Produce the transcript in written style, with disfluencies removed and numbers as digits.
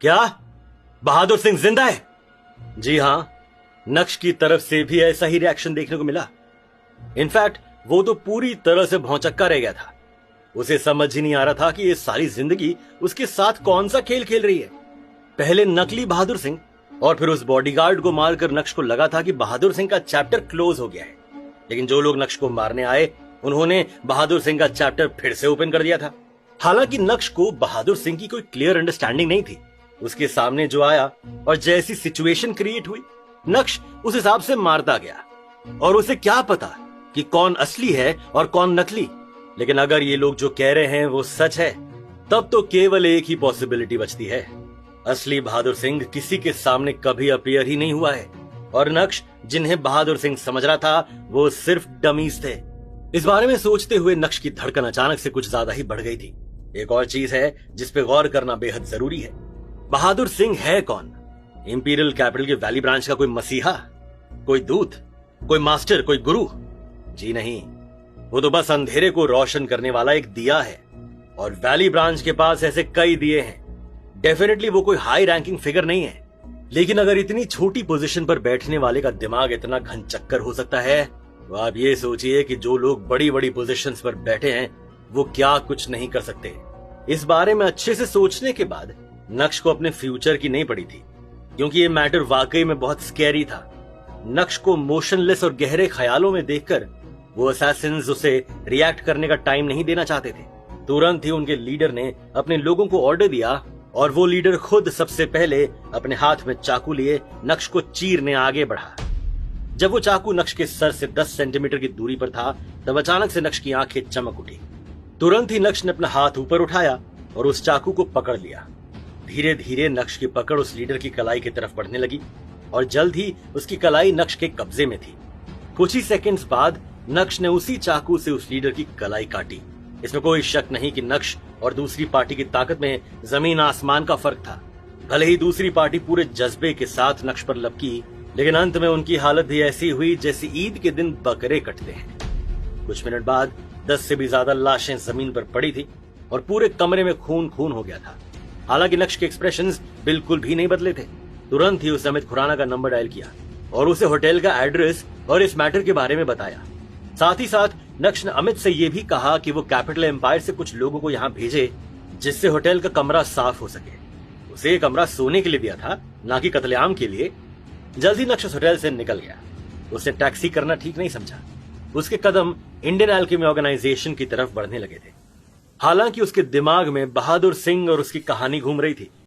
क्या बहादुर सिंह जिंदा है? जी हां, नक्श की तरफ से भी ऐसा ही रिएक्शन देखने को मिला। इनफैक्ट वो तो पूरी तरह से भौंचक्का रह गया था। उसे समझ ही नहीं आ रहा था कि ये सारी जिंदगी उसके साथ कौन सा खेल खेल रही है। पहले नकली बहादुर सिंह और फिर उस बॉडीगार्ड को मारकर नक्श को लगा था कि बहादुर सिंह का चैप्टर क्लोज हो गया है, लेकिन जो लोग नक्श को मारने आए उन्होंने बहादुर सिंह का चैप्टर फिर से ओपन कर दिया था। हालांकि नक्श को बहादुर सिंह की कोई क्लियर अंडरस्टैंडिंग नहीं थी। उसके सामने जो आया और जैसी सिचुएशन क्रिएट हुई, नक्श उस हिसाब से मारता गया। और उसे क्या पता कि कौन असली है और कौन नकली। लेकिन अगर ये लोग जो कह रहे हैं वो सच है, तब तो केवल एक ही पॉसिबिलिटी बचती है। असली बहादुर सिंह किसी के सामने कभी अपीयर ही नहीं हुआ है और नक्श जिन्हें बहादुर सिंह समझ रहा था वो सिर्फ डमीज थे। इस बारे में सोचते हुए नक्श की धड़कन अचानक से कुछ ज्यादा ही बढ़ गई थी। एक और चीज है जिस पे गौर करना बेहद जरूरी है। बहादुर सिंह है कौन? इंपीरियल कैपिटल के वैली ब्रांच का कोई मसीहा, कोई दूत, कोई मास्टर, कोई गुरु? जी नहीं, वो तो बस अंधेरे को रोशन करने वाला एक दिया है। और वैली ब्रांच के पास ऐसे कई दिए हैं। डेफिनेटली वो कोई हाई रैंकिंग फिगर नहीं है, लेकिन अगर इतनी छोटी पोजीशन पर बैठने वाले का दिमाग इतना घनचक्कर हो सकता है, तो आप ये सोचिए कि जो लोग बड़ी बड़ी पोजीशंस पर बैठे हैं वो क्या कुछ नहीं कर सकते। इस बारे में अच्छे से सोचने के बाद नक्श को अपने फ्यूचर की नहीं पड़ी थी, क्योंकि ये मैटर वाकई में बहुत स्कैरी था। नक्श को मोशनलेस और गहरे ख्यालों में देखकर वो असैसिन्स उसे रिएक्ट करने का टाइम नहीं देना चाहते थे। तुरंत ही उनके लीडर ने अपने लोगों को ऑर्डर दिया और वो लीडर खुद सबसे पहले अपने हाथ में चाकू लिए नक्श को चीरने आगे बढ़ा। जब वो चाकू नक्श के सर से 10 सेंटीमीटर की दूरी पर था, तब अचानक से नक्श की आंखें चमक उठी। तुरंत ही नक्श ने अपना हाथ ऊपर उठाया और उस चाकू को पकड़ लिया। धीरे धीरे नक्श की पकड़ उस लीडर की कलाई की तरफ बढ़ने लगी और जल्द ही उसकी कलाई नक्श के कब्जे में थी। कुछ ही सेकंड्स बाद नक्श ने उसी चाकू से उस लीडर की कलाई काटी। इसमें कोई शक नहीं कि नक्श और दूसरी पार्टी की ताकत में जमीन आसमान का फर्क था। भले ही दूसरी पार्टी पूरे जज्बे के साथ नक्श पर लपकी, लेकिन अंत में उनकी हालत भी ऐसी हुई जैसे ईद के दिन बकरे कटते हैं। कुछ मिनट बाद 10 से भी ज्यादा लाशें जमीन पर पड़ी थी और पूरे कमरे में खून खून हो गया था। हालांकि नक्श के एक्सप्रेशंस बिल्कुल भी नहीं बदले थे। तुरंत ही उसने अमित खुराना का नंबर डायल किया और उसे होटल का एड्रेस और इस मैटर के बारे में बताया। साथ ही साथ नक्श ने अमित से यह भी कहा कि वो कैपिटल एम्पायर से कुछ लोगों को यहाँ भेजे जिससे होटल का कमरा साफ हो सके। उसे ये कमरा सोने के लिए दिया था, ना कि कत्लेआम के लिए। जल्दी नक्श होटल से निकल गया। उसने टैक्सी करना ठीक नहीं समझा। उसके कदम इंडियन एल्केमी ऑर्गेनाइजेशन की तरफ बढ़ने लगे थे। हालांकि उसके दिमाग में बहादुर सिंह और उसकी कहानी घूम रही थी।